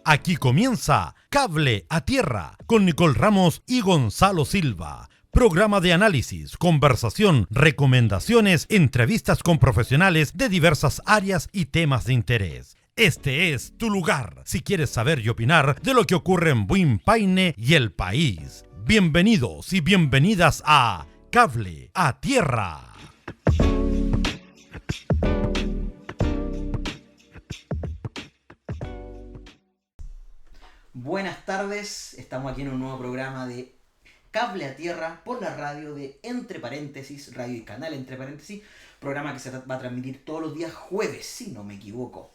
Aquí comienza Cable a Tierra con Nicole Ramos y Gonzalo Silva. Programa de análisis, conversación, recomendaciones, entrevistas con profesionales de diversas áreas y temas de interés. Este es tu lugar si quieres saber y opinar de lo que ocurre en Buin Paine y el país. Bienvenidos y bienvenidas a Cable a Tierra. Buenas tardes, estamos aquí en un nuevo programa de Cable a Tierra por la radio de Entre Paréntesis, radio y canal Entre Paréntesis, programa que se va a transmitir todos los días jueves, si no me equivoco.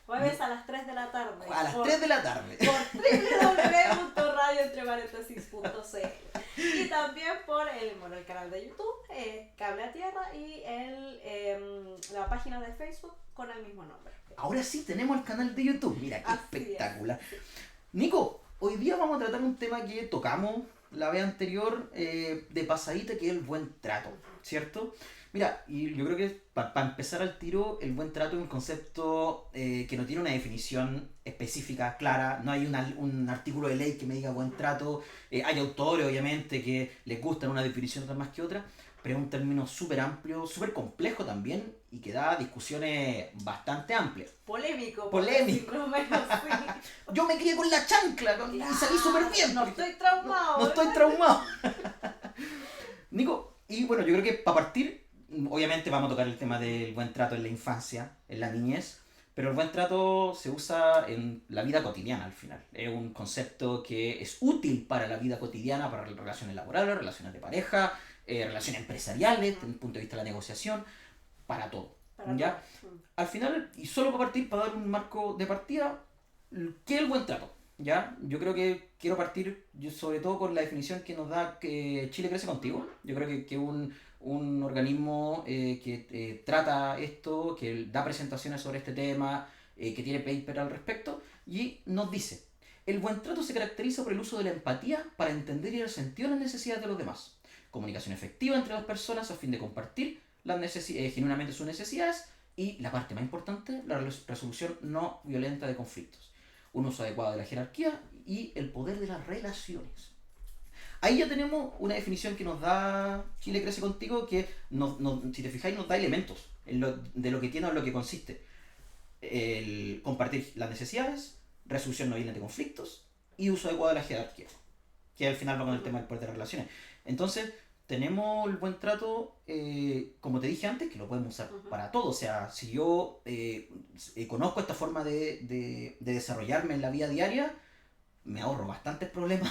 Jueves a las 3 de la tarde. A las 3 de la tarde. Por www.radioentreparéntesis.cl y también por el canal de YouTube, Cable a Tierra, y la página de Facebook con el mismo nombre. Ahora sí tenemos el canal de YouTube, mira qué Así espectacular. es. Nico, hoy día vamos a tratar un tema que tocamos la vez anterior de pasadita, que es el buen trato, ¿cierto? Mira, y yo creo que para empezar al tiro, el buen trato es un concepto que no tiene una definición específica, clara. No hay un artículo de ley que me diga buen trato. Hay autores, obviamente, que les gustan una definición más que otra, pero es un término súper amplio, súper complejo también, y que da discusiones bastante amplias. Polémico. Polémico. Por decirlo menos, sí. Yo me crié con la chancla y salí súper bien. No estoy traumado. No estoy traumado. Nico, y bueno, yo creo que para partir, obviamente vamos a tocar el tema del buen trato en la infancia, en la niñez, pero el buen trato se usa en la vida cotidiana al final. Es un concepto que es útil para la vida cotidiana, para relaciones laborales, relaciones de pareja, relaciones empresariales, desde el punto de vista de la negociación, para todo. ¿Ya? Al final, y solo para partir, para dar un marco de partida, ¿qué es el buen trato? ¿Ya? Yo creo que quiero partir sobre todo con la definición que nos da que Chile Crece Contigo. Yo creo que un organismo que trata esto, que da presentaciones sobre este tema, que tiene paper al respecto, y nos dice: el buen trato se caracteriza por el uso de la empatía para entender y dar sentido a las necesidades de los demás. Comunicación efectiva entre las personas a fin de compartir genuinamente sus necesidades, y la parte más importante, la resolución no violenta de conflictos. Un uso adecuado de la jerarquía y el poder de las relaciones. Ahí ya tenemos una definición que nos da Chile Crece Contigo, que si te fijáis nos da elementos de lo que tiene o en lo que consiste. El compartir las necesidades, resolución no violenta de conflictos y uso adecuado de la jerarquía, que al final va con el tema del poder de las relaciones. Entonces, tenemos el buen trato, como te dije antes, que lo podemos usar para todo. O sea, si yo conozco esta forma de desarrollarme en la vida diaria, me ahorro bastantes problemas.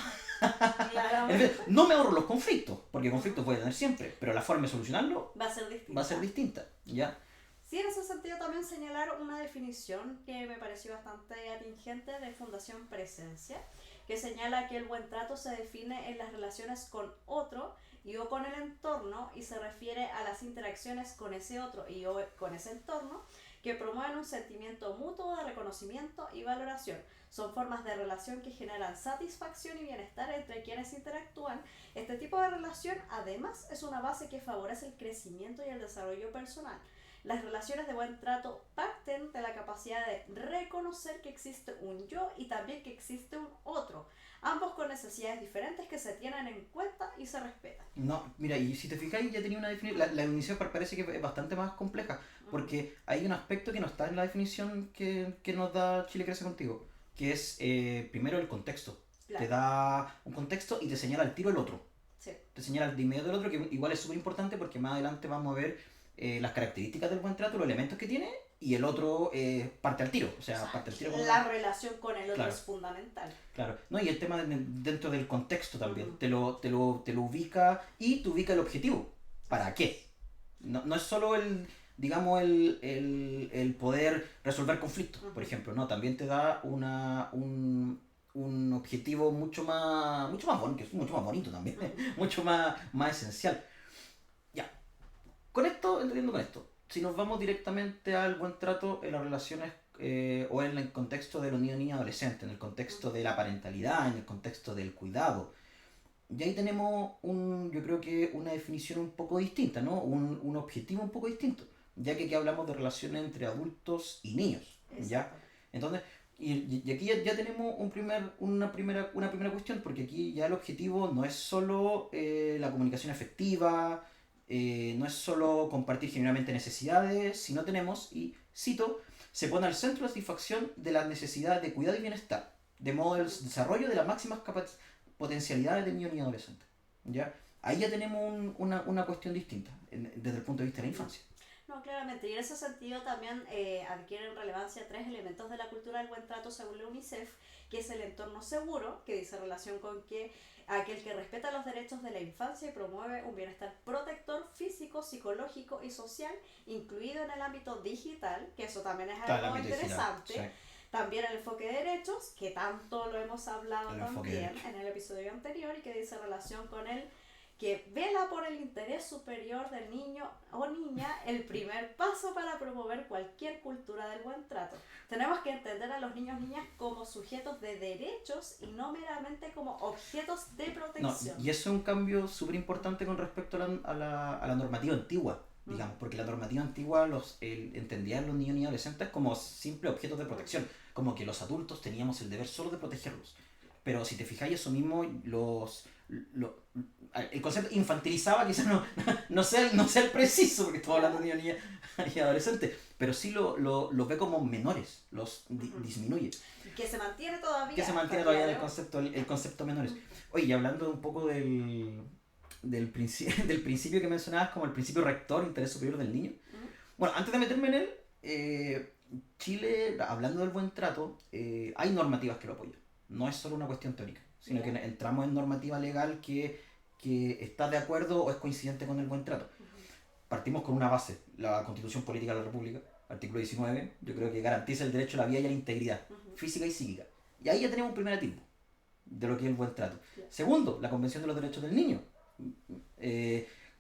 No me ahorro los conflictos, porque conflictos voy a tener siempre, pero la forma de solucionarlo va a ser distinta. ¿Ya? Sí, en ese sentido también señalar una definición que me pareció bastante atingente de Fundación Presencia, que señala que el buen trato se define en las relaciones con otro y o con el entorno, y se refiere a las interacciones con ese otro y o con ese entorno que promueven un sentimiento mutuo de reconocimiento y valoración. Son formas de relación que generan satisfacción y bienestar entre quienes interactúan. Este tipo de relación, además, es una base que favorece el crecimiento y el desarrollo personal. Las relaciones de buen trato parten de la capacidad de reconocer que existe un yo y también que existe un otro, ambos con necesidades diferentes que se tienen en cuenta y se respetan. No, mira, y si te fijáis, ya tenía una definición. La definición parece que es bastante más compleja, porque hay un aspecto que no está en la definición que nos da Chile Crece Contigo, que es primero el contexto. Claro. Te da un contexto y te señala al tiro el otro. Sí. Te señala de inmediato el otro, que igual es súper importante, porque más adelante vamos a ver las características del buen trato, los elementos que tiene, y el otro parte al tiro. O sea, parte al tiro con la relación con el otro, claro, es fundamental. Claro, no, y el tema dentro del contexto también, te lo ubica, y te ubica el objetivo. ¿Para qué? No es solo el poder resolver conflictos, por ejemplo, no, también te da un objetivo mucho más bonito también, mucho más esencial. Ya, entendiendo con esto, si nos vamos directamente al buen trato en las relaciones o en el contexto de los niños, niñas, adolescentes, en el contexto de la parentalidad, en el contexto del cuidado, y ahí tenemos yo creo que una definición un poco distinta, ¿no? Un objetivo un poco distinto, ya que aquí hablamos de relaciones entre adultos y niños, ¿ya? Entonces, Y aquí ya tenemos una primera cuestión, porque aquí ya el objetivo no es solo la comunicación efectiva, no es solo compartir genuinamente necesidades, sino tenemos, y cito, se pone al centro la satisfacción de las necesidades de cuidado y bienestar, de modo el desarrollo de las máximas potencialidades del niño y adolescente. ¿Ya? Ahí ya tenemos una cuestión distinta desde el punto de vista de la infancia. No, claramente, y en ese sentido también adquieren relevancia 3 elementos de la cultura del buen trato según la UNICEF, que es el entorno seguro, que dice relación con que aquel que respeta los derechos de la infancia y promueve un bienestar protector físico, psicológico y social, incluido en el ámbito digital, que eso también es algo interesante. Sí. También el enfoque de derechos, que tanto lo hemos hablado también en el episodio anterior, y que dice relación con el que vela por el interés superior del niño o niña, el primer paso para promover cualquier cultura del buen trato. Tenemos que entender a los niños y niñas como sujetos de derechos y no meramente como objetos de protección. No, y eso es un cambio súper importante con respecto a la normativa antigua, digamos, porque la normativa antigua entendía a los niños y adolescentes como simples objetos de protección, como que los adultos teníamos el deber solo de protegerlos. Pero si te fijáis, eso mismo el concepto infantilizaba, quizás no sea el preciso, porque estamos hablando de niños y adolescentes, pero sí los ve como menores, los disminuye. Que se mantiene todavía. Que se mantiene todavía el concepto menores. Oye, y hablando un poco del principio que mencionabas como el principio rector, interés superior del niño. Bueno, antes de meterme en él, Chile, hablando del buen trato, hay normativas que lo apoyan. No es solo una cuestión teórica, sino que entramos en normativa legal que está de acuerdo o es coincidente con el buen trato. Partimos con una base, la Constitución Política de la República, artículo 19, yo creo que garantiza el derecho a la vida y a la integridad física y psíquica. Y ahí ya tenemos un primer atisbo de lo que es el buen trato. Segundo, la Convención de los Derechos del Niño.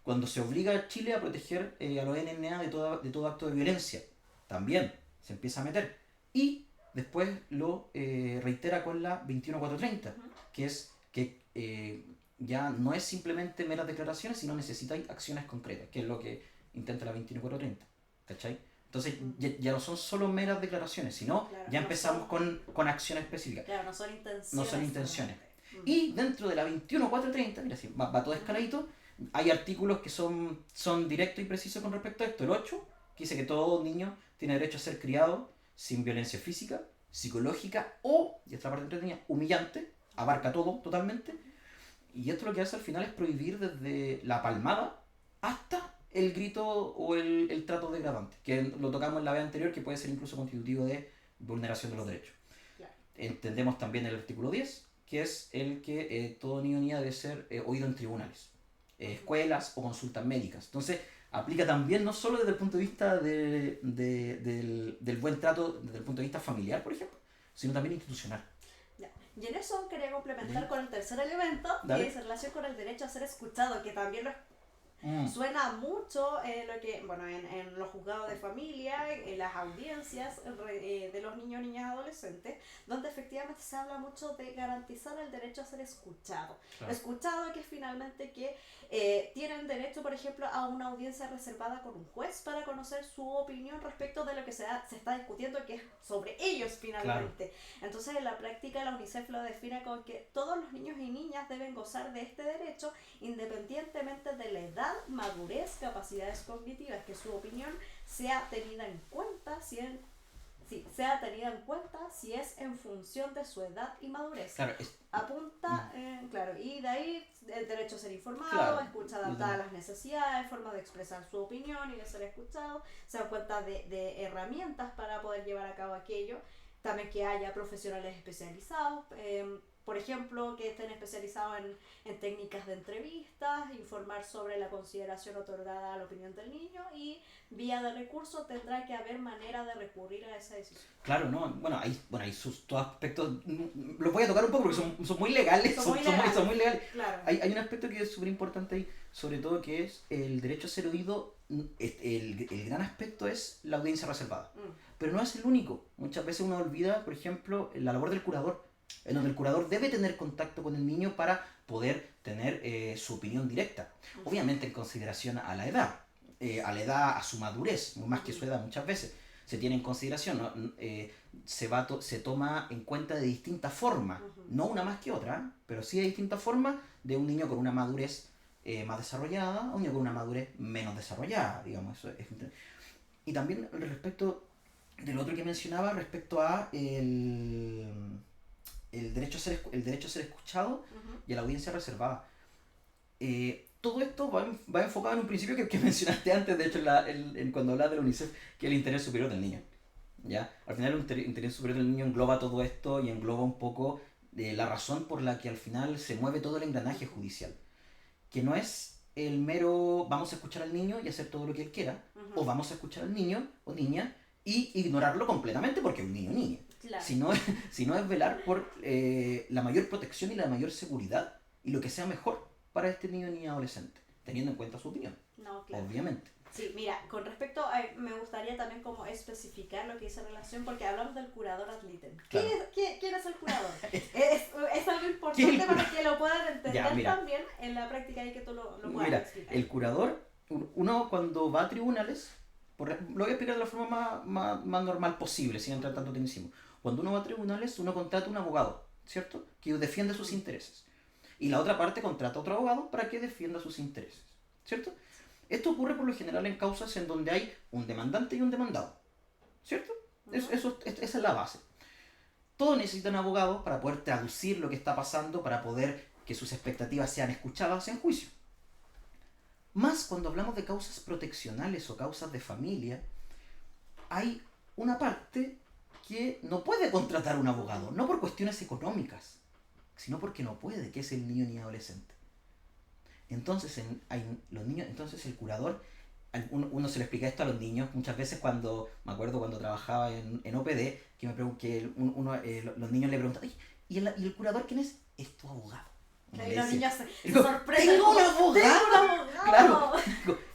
Cuando se obliga a Chile a proteger a los NNA de todo acto de violencia, también se empieza a meter. Y después lo reitera con la 21430, que es que ya no es simplemente meras declaraciones, sino necesitáis acciones concretas, que es lo que intenta la 21430. ¿Cachai? Entonces ya no son solo meras declaraciones, sino ya empezamos con acciones específicas. Claro, no son intenciones. No son intenciones. Y dentro de la 21430, mira, va todo escaladito, hay artículos que son directos y precisos con respecto a esto. El 8, que dice que todo niño tiene derecho a ser criado sin violencia física, psicológica o, y esta parte entretenida, humillante, abarca todo totalmente. Y esto lo que hace al final es prohibir desde la palmada hasta el grito o el trato degradante, que lo tocamos en la vez anterior, que puede ser incluso constitutivo de vulneración de los derechos. Claro. Entendemos también el artículo 10, que es el que todo niño o niña debe ser oído en tribunales, escuelas o consultas médicas. Entonces, aplica también no solo desde el punto de vista del buen trato, desde el punto de vista familiar, por ejemplo, sino también institucional. Y en eso quería complementar con el tercer elemento, que es en relación con el derecho a ser escuchado, que también suena mucho lo que, bueno, en los juzgados de familia, en las audiencias de los niños, niñas y adolescentes, donde efectivamente se habla mucho de garantizar el derecho a ser escuchado. Claro. Escuchado, que es finalmente que tienen derecho, por ejemplo, a una audiencia reservada con un juez para conocer su opinión respecto de lo que se está discutiendo, que es sobre ellos finalmente. Claro. Entonces, en la práctica, la UNICEF lo define con que todos los niños y niñas deben gozar de este derecho independientemente de la edad, madurez, capacidades cognitivas, que su opinión sea tenida en cuenta si es en función de su edad y madurez. Claro, apunta, claro, y de ahí el derecho a ser informado, claro, escucha adaptada a las necesidades, forma de expresar su opinión y de ser escuchado, se dan cuenta de herramientas para poder llevar a cabo aquello, también que haya profesionales especializados, por ejemplo, que estén especializados en técnicas de entrevistas, informar sobre la consideración otorgada a la opinión del niño, y vía de recurso tendrá que haber manera de recurrir a esa decisión. Claro, ¿no? Bueno, hay sus todos aspectos, los voy a tocar un poco porque son muy legales, son muy legales. Claro. Hay un aspecto que es súper importante ahí, sobre todo, que es el derecho a ser oído. El gran aspecto es la audiencia reservada, pero no es el único. Muchas veces uno olvida, por ejemplo, la labor del curador, en donde el curador debe tener contacto con el niño para poder tener su opinión directa. Obviamente en consideración a la edad, a su madurez, más que su edad muchas veces. se tiene en consideración, ¿no? Se toma en cuenta de distintas formas, no una más que otra, pero sí de distintas formas, de un niño con una madurez más desarrollada a un niño con una madurez menos desarrollada, digamos. Y también respecto del otro que mencionaba, respecto a el derecho a ser escuchado y a la audiencia reservada. Todo esto va enfocado en un principio que mencionaste antes, de hecho, cuando hablabas de la UNICEF, que es el interés superior del niño. ¿Ya? Al final el interés superior del niño engloba todo esto y engloba un poco la razón por la que al final se mueve todo el engranaje judicial. Que no es el mero vamos a escuchar al niño y hacer todo lo que él quiera, o vamos a escuchar al niño o niña y ignorarlo completamente porque es un niño o niña. Claro. Sino es velar por la mayor protección y la mayor seguridad y lo que sea mejor para este niño o niña adolescente, teniendo en cuenta su opinión, No, claro. obviamente. Sí, mira, con respecto a, me gustaría también como especificar lo que dice relación, porque hablamos del curador ad litem. Claro. ¿Quién es el curador? es algo importante para que lo puedan entender también en la práctica y que tú lo puedas explicar. El curador, uno cuando va a tribunales, lo voy a explicar de la forma más normal posible, sin entrar tanto tecnicismo. Cuando uno va a tribunales, uno contrata un abogado, ¿cierto? Que defiende sus intereses. Y la otra parte contrata a otro abogado para que defienda sus intereses, ¿cierto? Esto ocurre por lo general en causas en donde hay un demandante y un demandado, ¿cierto? Esa es la base. Todos necesitan abogados para poder traducir lo que está pasando, para poder que sus expectativas sean escuchadas en juicio. Más cuando hablamos de causas proteccionales o causas de familia, hay una parte que no puede contratar un abogado, no por cuestiones económicas, sino porque no puede, que es el niño ni adolescente. Entonces, entonces el curador, uno se le explica esto a los niños muchas veces me acuerdo cuando trabajaba en OPD, los niños le preguntan, ¿y el curador quién es? Es tu abogado. Y los niños se sorprenden. ¡Tengo un abogado! Claro.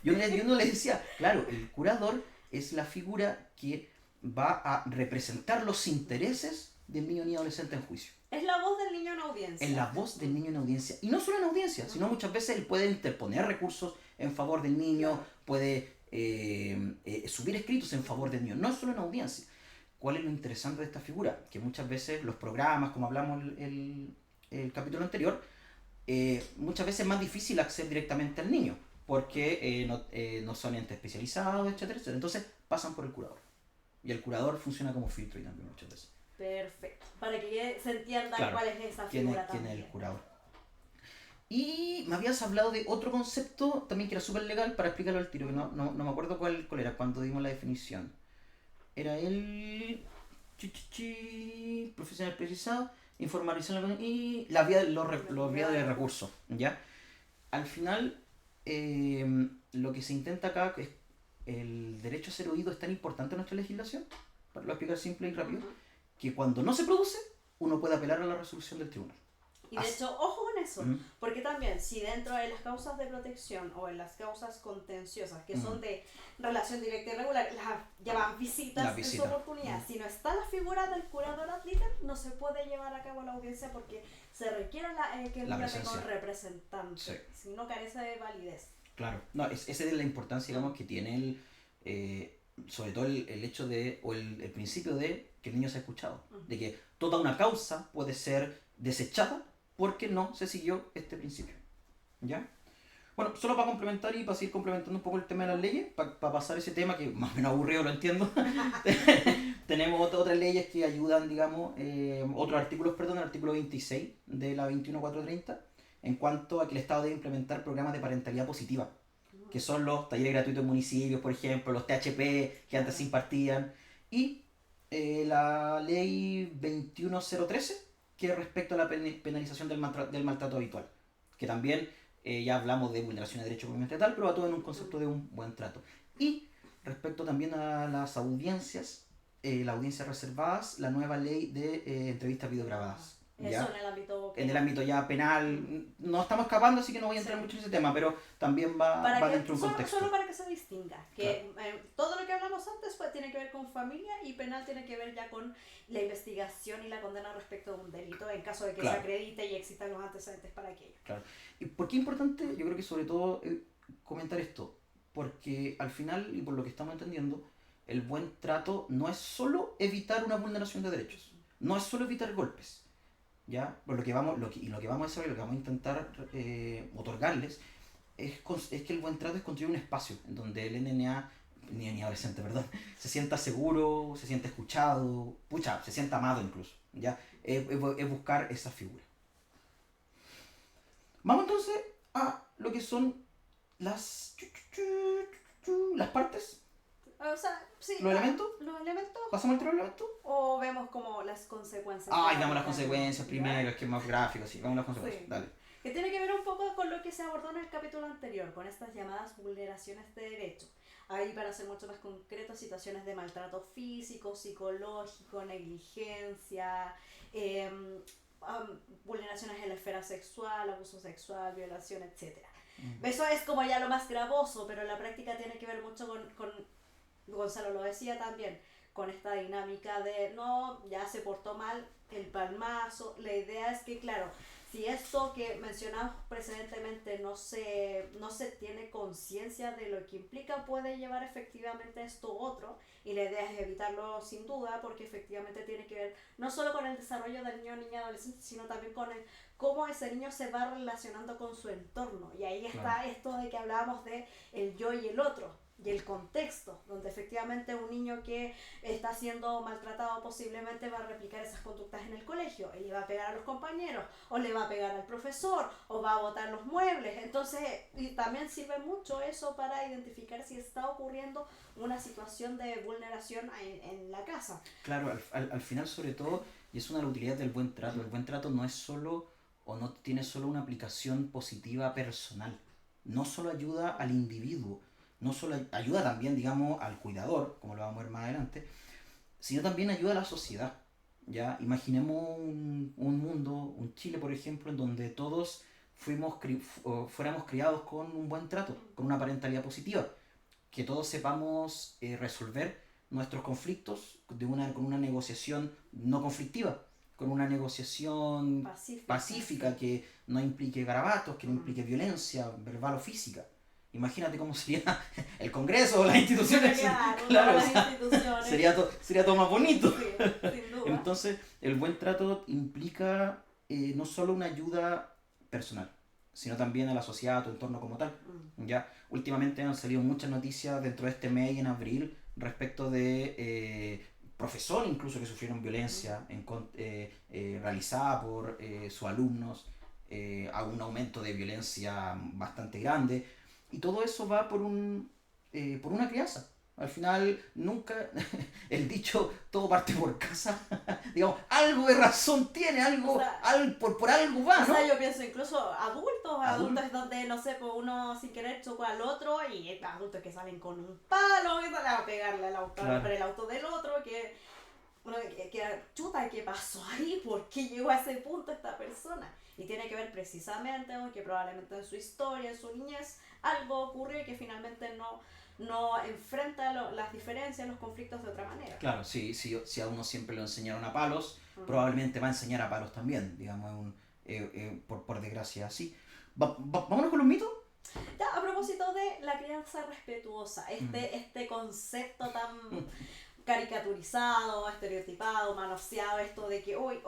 Yo no les decía, claro, el curador es la figura que va a representar los intereses del niño ni adolescente en juicio. Es la voz del niño en audiencia. Es la voz del niño en audiencia. Y no solo en audiencia, sino muchas veces él puede interponer recursos en favor del niño, puede subir escritos en favor del niño, no solo en audiencia. ¿Cuál es lo interesante de esta figura? Que muchas veces los programas, como hablamos el capítulo anterior, muchas veces es más difícil acceder directamente al niño, porque no son entes especializados, etcétera, etcétera. Entonces pasan por el curador. Y el curador funciona como filtro y también muchas veces. Perfecto. Para que se entienda cuál es esa figura ¿Quién también. es el curador? Y me habías hablado de otro concepto también que era súper legal para explicarlo al tiro, que no me acuerdo cuál era cuando dimos la definición. Era el profesional precisado, información y la vía los vías de recursos, ¿ya? Al final, lo que se intenta acá es el derecho a ser oído es tan importante en nuestra legislación, para lo explicar simple y rápido, que cuando no se produce, uno puede apelar a la resolución del tribunal. Y de hecho, ojo con eso, porque también si dentro de las causas de protección o en las causas contenciosas, que son de relación directa y regular, las llaman visitas en su oportunidad. Si no está la figura del curador ad litem, no se puede llevar a cabo la audiencia porque se requiere que el niño tenga un representante, si no carece de validez. Claro, no, esa es la importancia, digamos, que tiene sobre todo el hecho o el principio de que el niño se ha escuchado, de que toda una causa puede ser desechada porque no se siguió este principio, ¿ya? Bueno, solo para complementar y para seguir complementando un poco el tema de las leyes, para pasar ese tema que más o menos aburrido, lo entiendo, tenemos otras leyes que ayudan, digamos, otros artículos, el artículo 26 de la 21430, en cuanto a que el Estado debe implementar programas de parentalidad positiva, que son los talleres gratuitos en municipios, por ejemplo, los THP que antes se impartían, y la ley 21013, que respecto a la penalización del maltrato habitual, que también ya hablamos de vulneración de derechos propiamente tal, pero va todo en un concepto de un buen trato. Y respecto también a las audiencias, las audiencias reservadas, la nueva ley de entrevistas videograbadas. Eso en el ámbito penal. En el ámbito ya penal, no estamos escapando, así que no voy a entrar mucho en ese tema, pero también va dentro de un contexto. Solo para que se distinga, que todo lo que hablamos antes tiene que ver con familia y penal tiene que ver ya con la investigación y la condena respecto de un delito en caso de que se acredite y existan los antecedentes para aquello. Claro. ¿Y por qué es importante? Yo creo que sobre todo comentar esto, porque al final, y por lo que estamos entendiendo, el buen trato no es solo evitar una vulneración de derechos, no es solo evitar golpes, ¿ya? Por lo que vamos, lo que vamos a hacer, lo que vamos a intentar otorgarles es que el buen trato es construir un espacio en donde el ni adolescente, perdón, se sienta seguro, se sienta escuchado, se sienta amado incluso, ¿ya? Es buscar esa figura. Vamos entonces a lo que son las partes, O sea, sí. los elementos. Los elementos. ¿Pasamos al tiro elemento? O vemos como las consecuencias. Ay, veamos las consecuencias primero, es que es más gráfico, sí, vamos a las consecuencias, Sí. dale. Que tiene que ver un poco con lo que se abordó en el capítulo anterior, con estas llamadas vulneraciones de derechos. Ahí, para ser mucho más concreto, situaciones de maltrato físico, psicológico, negligencia, vulneraciones en la esfera sexual, abuso sexual, violación, etc. Eso es como ya lo más gravoso, pero en la práctica tiene que ver mucho con Gonzalo lo decía también, con esta dinámica de no, ya se portó mal, el palmazo. La idea es que, claro, si esto que mencionamos precedentemente no se tiene conciencia de lo que implica, puede llevar efectivamente a esto otro, y la idea es evitarlo sin duda, porque efectivamente tiene que ver no solo con el desarrollo del niño, niña, adolescente, sino también con cómo ese niño se va relacionando con su entorno. Y ahí está esto de que hablábamos de el yo y el otro, y el contexto, donde efectivamente un niño que está siendo maltratado posiblemente va a replicar esas conductas en el colegio, y le va a pegar a los compañeros, o le va a pegar al profesor, o va a botar los muebles. Entonces, y también sirve mucho eso para identificar si está ocurriendo una situación de vulneración en la casa. Claro, al final sobre todo, y es una de las utilidades del buen trato, el buen trato no es solo, o no tiene solo una aplicación positiva personal, no solo ayuda al individuo, no solo ayuda también, digamos, al cuidador, como lo vamos a ver más adelante, sino también ayuda a la sociedad, ¿ya? Imaginemos un mundo, un Chile, por ejemplo, en donde todos fuéramos criados con un buen trato, con una parentalidad positiva, que todos sepamos resolver nuestros conflictos con una negociación no conflictiva, con una negociación pacífica que no implique garabatos, que no implique violencia verbal o física. Imagínate cómo sería el Congreso o las instituciones. Claro, las instituciones. Sería todo más bonito. Sí, sin duda. Entonces, el buen trato implica no solo una ayuda personal, sino también a la sociedad, a tu entorno como tal. ¿Ya? Últimamente han salido muchas noticias dentro de este mes y en abril respecto de profesores incluso que sufrieron violencia realizada por sus alumnos, a un aumento de violencia bastante grande. Y todo eso va por una crianza. Al final, nunca, el dicho, todo parte por casa, digamos, algo de razón tiene, algo, o sea, por algo va, ¿no? O sea, yo pienso incluso adultos donde, no sé, pues uno sin querer chocó al otro, y adultos que salen con un palo y salen a pegarle al auto, claro, el auto del otro, que uno que chuta, ¿qué pasó ahí? ¿Por qué llegó a ese punto esta persona? Y tiene que ver precisamente con que probablemente en su historia, en su niñez, algo ocurrió y que finalmente no enfrenta las diferencias, los conflictos de otra manera. Claro, si a uno siempre lo enseñaron a palos, probablemente va a enseñar a palos también, digamos, por desgracia así. ¿Vámonos con los mitos? Ya, a propósito de la crianza respetuosa, este concepto tan caricaturizado, estereotipado, manoseado, esto de que hoy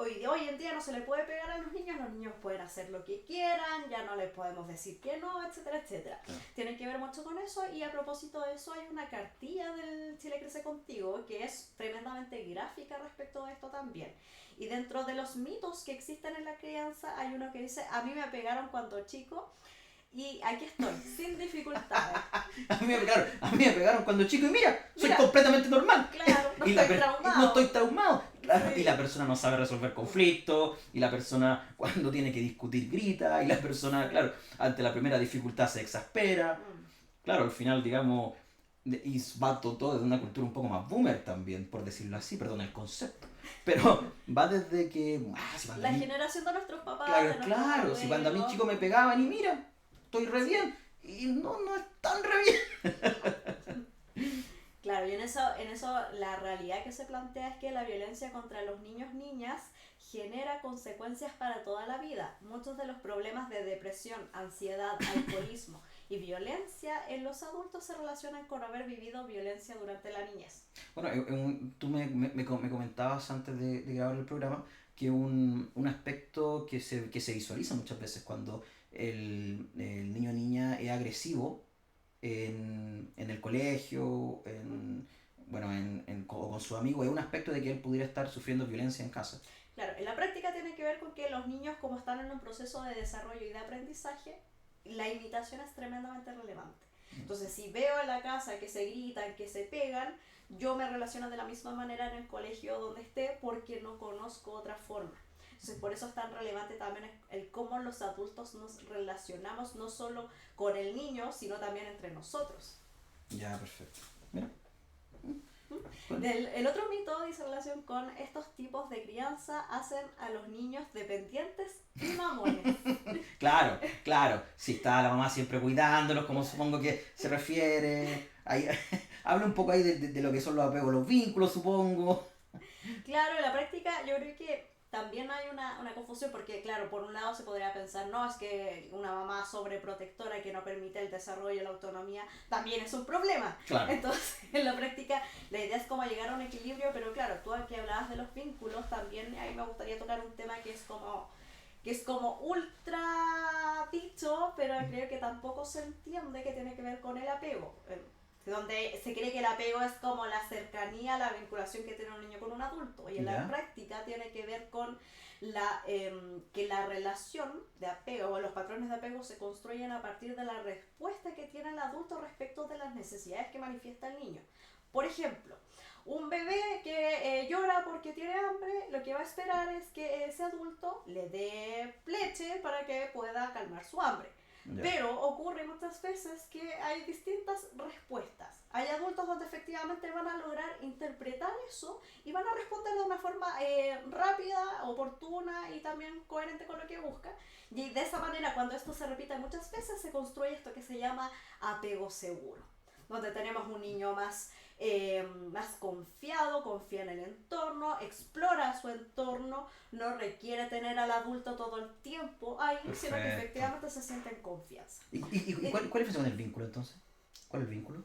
en día no se le puede pegar a los niños pueden hacer lo que quieran, ya no les podemos decir que no, etcétera, etcétera. Claro. Tiene que ver mucho con eso, y a propósito de eso hay una cartilla del Chile Crece Contigo que es tremendamente gráfica respecto de esto también. Y dentro de los mitos que existen en la crianza hay uno que dice: a mí me pegaron cuando chico, y aquí estoy, sin dificultades. a mí me pegaron cuando chico y mira, soy completamente normal. Claro, no estoy traumado. Claro, sí. Y la persona no sabe resolver conflictos, y la persona cuando tiene que discutir grita, y la persona, claro, ante la primera dificultad se exaspera. Claro, al final, digamos, y va todo desde una cultura un poco más boomer también, por decirlo así, perdón el concepto. Pero va desde que... la generación de nuestros papás. Claro, si cuando a mí chico me pegaban y mira, estoy re bien, y no es tan re bien. Claro, y en eso la realidad que se plantea es que la violencia contra los niñas genera consecuencias para toda la vida. Muchos de los problemas de depresión, ansiedad, alcoholismo y violencia en los adultos se relacionan con haber vivido violencia durante la niñez. Bueno, tú me comentabas antes de grabar el programa que un aspecto que se visualiza muchas veces cuando el niño o niña es agresivo en el colegio, o con su amigo, es un aspecto de que él pudiera estar sufriendo violencia en casa. Claro, en la práctica tiene que ver con que los niños, como están en un proceso de desarrollo y de aprendizaje, la imitación es tremendamente relevante. Entonces, si veo en la casa que se gritan, que se pegan, yo me relaciono de la misma manera en el colegio donde esté porque no conozco otra forma. Entonces, por eso es tan relevante también el cómo los adultos nos relacionamos no solo con el niño, sino también entre nosotros. Ya, perfecto. Mira. El otro mito dice relación con estos tipos de crianza hacen a los niños dependientes y mamones. Claro. Si está la mamá siempre cuidándolos, como supongo que se refiere. Ahí, habla un poco ahí de lo que son los apegos, los vínculos, supongo. Claro, en la práctica yo creo que también hay una confusión porque, claro, por un lado se podría pensar, no, es que una mamá sobreprotectora que no permite el desarrollo y la autonomía también es un problema. Claro. Entonces, en la práctica, la idea es como llegar a un equilibrio, pero claro, tú aquí hablabas de los vínculos, también ahí me gustaría tocar un tema que es como ultra dicho, pero creo que tampoco se entiende que tiene que ver con el apego. Donde se cree que el apego es como la cercanía, la vinculación que tiene un niño con un adulto, y en la práctica tiene que ver con que la relación de apego o los patrones de apego se construyen a partir de la respuesta que tiene el adulto respecto de las necesidades que manifiesta el niño. Por ejemplo, un bebé que llora porque tiene hambre, lo que va a esperar es que ese adulto le dé leche para que pueda calmar su hambre. Yeah. Pero ocurre muchas veces que hay distintas respuestas. Hay adultos donde efectivamente van a lograr interpretar eso y van a responder de una forma rápida, oportuna y también coherente con lo que busca. Y de esa manera, cuando esto se repite muchas veces, se construye esto que se llama apego seguro, donde tenemos un niño más confiado, confía en el entorno, explora su entorno, no requiere tener al adulto todo el tiempo ahí, sino que efectivamente se siente en confianza. ¿Y cuál es la diferencia con el vínculo entonces? ¿Cuál es el vínculo?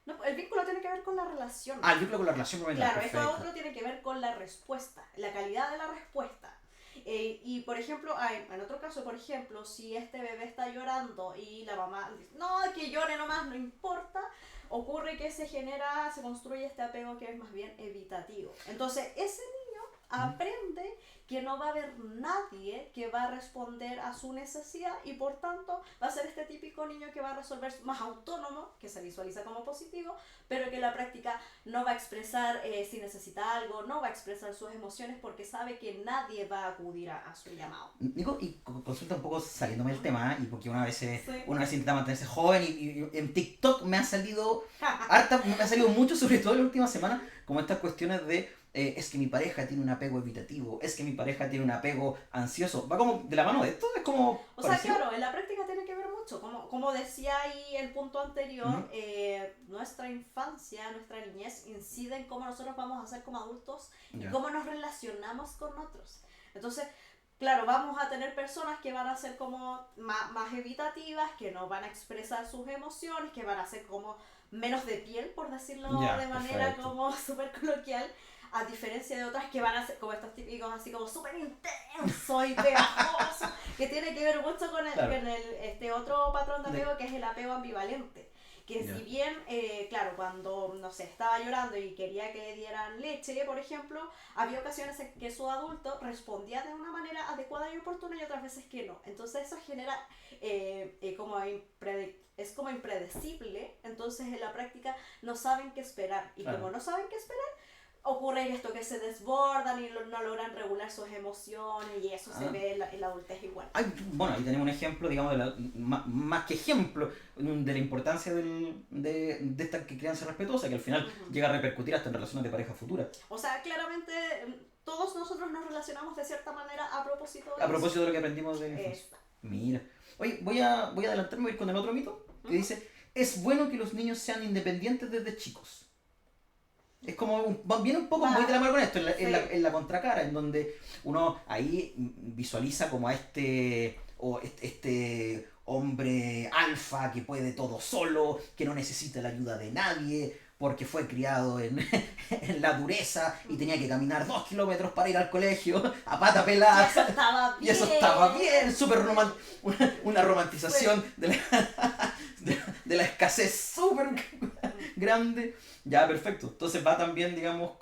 No, el vínculo tiene que ver con la relación. El vínculo con la relación. Claro, esto otro tiene que ver con la respuesta, la calidad de la respuesta. Y por ejemplo, en otro caso, por ejemplo, si este bebé está llorando y la mamá dice, no, que llore nomás, no importa, ocurre que se construye este apego que es más bien evitativo. Entonces, ese niño aprende que no va a haber nadie que va a responder a su necesidad y por tanto va a ser este típico niño que va a resolver más autónomo, que se visualiza como positivo, pero que en la práctica no va a expresar si necesita algo, no va a expresar sus emociones porque sabe que nadie va a acudir a su llamado. Nico, y consulta un poco saliéndome del tema, y porque una vez intenta mantenerse joven y en TikTok me ha salido mucho, sobre todo en la última semana, como estas cuestiones de es que mi pareja tiene un apego evitativo, es que mi pareja tiene un apego ansioso. ¿Va como de la mano de esto? Es como... O sea, claro, en la práctica tiene que ver mucho. Como decía ahí el punto anterior, nuestra infancia, nuestra niñez incide en cómo nosotros vamos a ser como adultos y cómo nos relacionamos con otros. Entonces, claro, vamos a tener personas que van a ser como más evitativas, que no van a expresar sus emociones, que van a ser como menos de piel, por decirlo de manera como súper coloquial. A diferencia de otras que van a ser como estos típicos así como súper intensos y pegajosos, que tiene que ver mucho con este otro patrón de apego que es el apego ambivalente. Que si bien, claro, cuando, no sé, estaba llorando y quería que le dieran leche, por ejemplo, había ocasiones en que su adulto respondía de una manera adecuada y oportuna y otras veces que no. Entonces eso genera es como impredecible, entonces en la práctica no saben qué esperar. Y como no saben qué esperar, ocurre esto que se desbordan y no logran regular sus emociones y eso se ve en la adultez igual. Bueno, ahí tenemos un ejemplo, digamos, más que ejemplo, de la importancia de esta crianza respetuosa, que al final llega a repercutir hasta en relaciones de pareja futura. O sea, claramente todos nosotros nos relacionamos de cierta manera a propósito de lo que aprendimos de la infancia. Mira. Oye, voy a adelantarme, voy a ir con el otro mito, que dice, es bueno que los niños sean independientes desde chicos. Es como, viene un poco muy de la mano con esto, en la contracara, en donde uno ahí visualiza como a este hombre alfa que puede todo solo, que no necesita la ayuda de nadie, porque fue criado en, en la dureza y tenía que caminar 2 kilómetros para ir al colegio a pata Y pelada. eso estaba Y bien. eso estaba bien, súper una romantización de la escasez súper grande. Ya, perfecto. Entonces va también, digamos,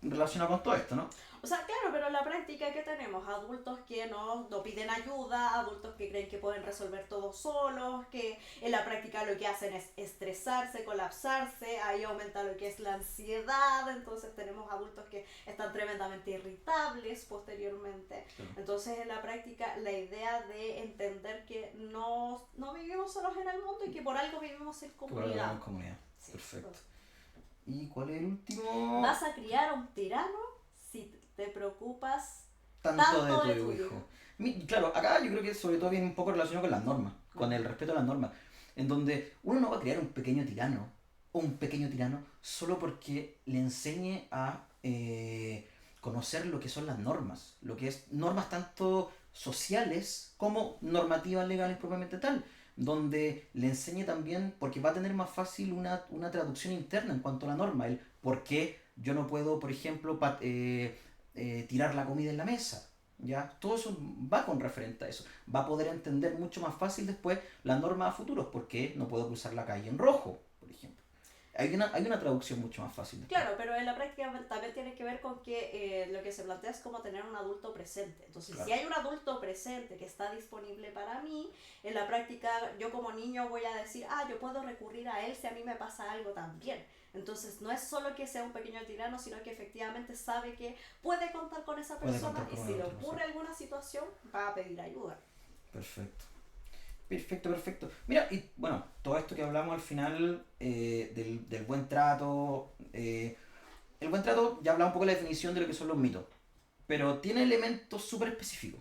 relacionado con todo esto, ¿no? O sea, claro, pero en la práctica, ¿qué tenemos? Adultos que no piden ayuda, adultos que creen que pueden resolver todo solos, que en la práctica lo que hacen es estresarse, colapsarse, ahí aumenta lo que es la ansiedad, entonces tenemos adultos que están tremendamente irritables posteriormente. Claro. Entonces en la práctica la idea de entender que no vivimos solos en el mundo y que por algo vivimos en comunidad. Comunidad. Sí. Perfecto. ¿Y cuál es el último? Vas a criar a un tirano si te preocupas Tanto de tu hijo. Claro, acá yo creo que sobre todo viene un poco relacionado con las normas, con el respeto a las normas, en donde uno no va a crear un pequeño tirano o un pequeño tirano solo porque le enseñe a conocer lo que son las normas, lo que es normas tanto sociales como normativas legales propiamente tal, donde le enseñe también, porque va a tener más fácil una traducción interna en cuanto a la norma, el por qué yo no puedo, por ejemplo, tirar la comida en la mesa. ¿Ya? Todo eso va con referente a eso. Va a poder entender mucho más fácil después las normas a futuros, porque no puedo cruzar la calle en rojo, por ejemplo. Hay una traducción mucho más fácil después. Claro, pero en la práctica también tiene que ver con que lo que se plantea es como tener un adulto presente. Entonces, Claro. si hay un adulto presente que está disponible para mí, en la práctica yo como niño voy a decir, yo puedo recurrir a él si a mí me pasa algo también. Entonces, no es solo que sea un pequeño tirano, sino que efectivamente sabe que puede contar con esa Puede persona contar y con si le otra ocurre alguna situación, va a pedir ayuda. Perfecto. Perfecto. Mira, y bueno, todo esto que hablamos al final del buen trato. El buen trato, ya hablamos un poco de la definición de lo que son los mitos, pero tiene elementos súper específicos,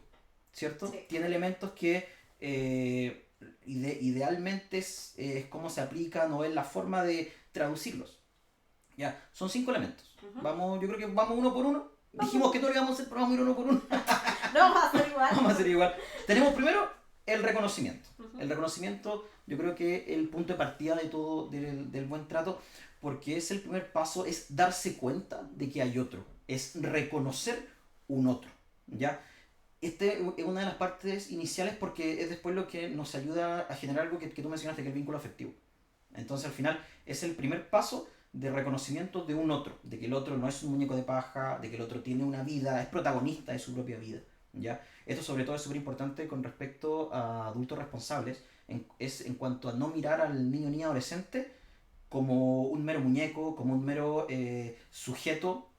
¿cierto? Sí. Tiene elementos que idealmente es cómo se aplican o es la forma de traducirlos. Ya, son 5 elementos. Ujú. Yo creo que vamos uno por uno. Dijimos que no lo íbamos a hacer, pero vamos a ir uno por uno. No vamos a hacer igual. Vamos a hacer igual. Tenemos primero el reconocimiento. Ujú. El reconocimiento, yo creo que el punto de partida de todo, del buen trato, porque es el primer paso, es darse cuenta de que hay otro, es reconocer un otro, ¿ya? Este es una de las partes iniciales porque es después lo que nos ayuda a generar algo que tú mencionaste, que es el vínculo afectivo. Entonces al final es el primer paso de reconocimiento de un otro, de que el otro no es un muñeco de paja, de que el otro tiene una vida, es protagonista de su propia vida, ¿ya? Esto sobre todo es súper importante con respecto a adultos responsables, es en cuanto a no mirar al niño o niña adolescente como un mero muñeco, como un mero sujeto,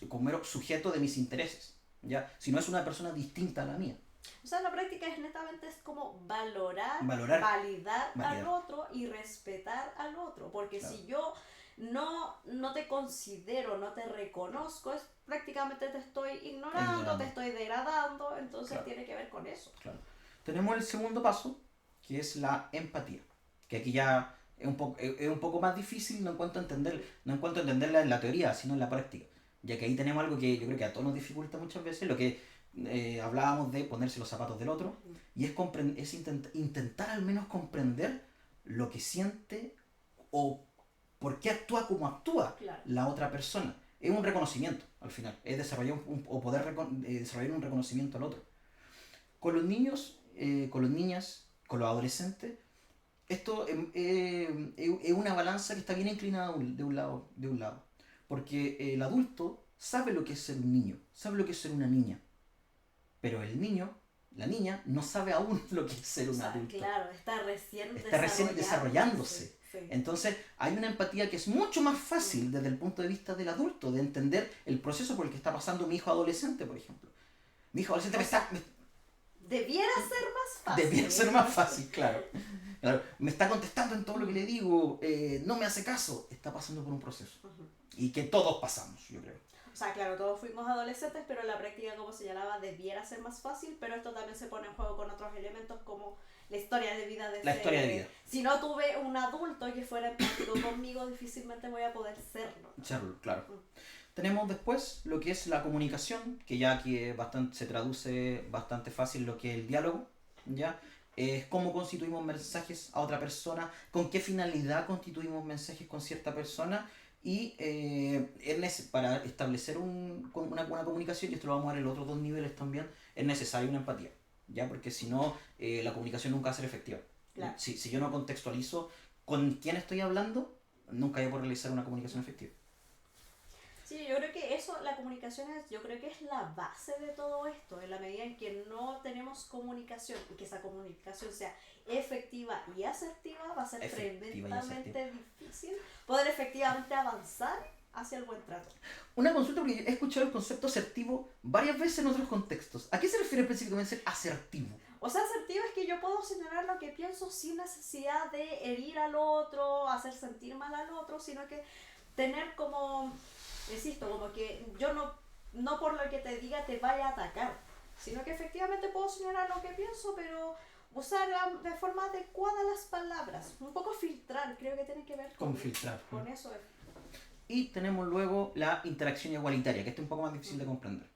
como mero sujeto de mis intereses, ¿ya? Si no es una persona distinta a la mía. O sea, la práctica es netamente es como valorar, Validar. al otro y respetar al otro. Porque Claro. si yo no te considero, no te reconozco, es prácticamente te estoy ignorando, te estoy degradando, entonces Claro. tiene que ver con eso. Claro. Tenemos el segundo paso, que es la empatía, que aquí ya es un poco más difícil, no encuentro entenderla en la teoría, sino en la práctica, ya que ahí tenemos algo que yo creo que a todos nos dificulta muchas veces, lo que hablábamos de ponerse los zapatos del otro, y es intentar al menos comprender lo que siente o por qué actúa como actúa Claro. la otra persona. Es un reconocimiento, al final, es desarrollar o poder desarrollar un reconocimiento al otro. Con los niños, con las niñas, con los adolescentes, esto es una balanza que está bien inclinada de un lado. Porque el adulto sabe lo que es ser un niño, sabe lo que es ser una niña. Pero el niño, la niña, no sabe aún lo que es ser un adulto. Claro, está recién desarrollándose. Sí. Entonces hay una empatía que es mucho más fácil desde el punto de vista del adulto, de entender el proceso por el que está pasando mi hijo adolescente, por ejemplo. Mi hijo adolescente Debiera ser más fácil. Debiera ser más fácil, claro. Me está contestando en todo lo que le digo, no me hace caso. Está pasando por un proceso. Ujú. Y que todos pasamos, yo creo. O sea, claro, todos fuimos adolescentes, pero en la práctica, como señalaba, debiera ser más fácil, pero esto también se pone en juego con otros elementos como la historia de vida de La historia de vida. Si no tuve un adulto que fuera empático conmigo, difícilmente voy a poder serlo. Serlo, claro. Tenemos después lo que es la comunicación, que ya aquí bastante, se traduce bastante fácil lo que es el diálogo, ¿ya? Es cómo constituimos mensajes a otra persona, con qué finalidad constituimos mensajes con cierta persona y para establecer una comunicación, y esto lo vamos a ver en los otros dos niveles también, es necesaria una empatía, ¿ya? Porque si no, la comunicación nunca va a ser efectiva. Claro. Si yo no contextualizo con quién estoy hablando, nunca voy a poder realizar una comunicación efectiva. Sí, yo creo que eso, la comunicación yo creo que es la base de todo esto, en la medida en que no tenemos comunicación y que esa comunicación sea efectiva y asertiva, va a ser tremendamente difícil poder efectivamente avanzar hacia el buen trato. Una consulta, porque he escuchado el concepto asertivo varias veces en otros contextos. ¿A qué se refiere específicamente asertivo? O sea, asertivo es que yo puedo señalar lo que pienso sin necesidad de herir al otro, hacer sentir mal al otro, sino que tener como, insisto, como que yo no por lo que te diga te vaya a atacar, sino que efectivamente puedo señalar lo que pienso, pero usar de forma adecuada las palabras, un poco filtrar, creo que tiene que ver con filtrar. Con eso. Y tenemos luego la interacción igualitaria, que este es un poco más difícil de comprender.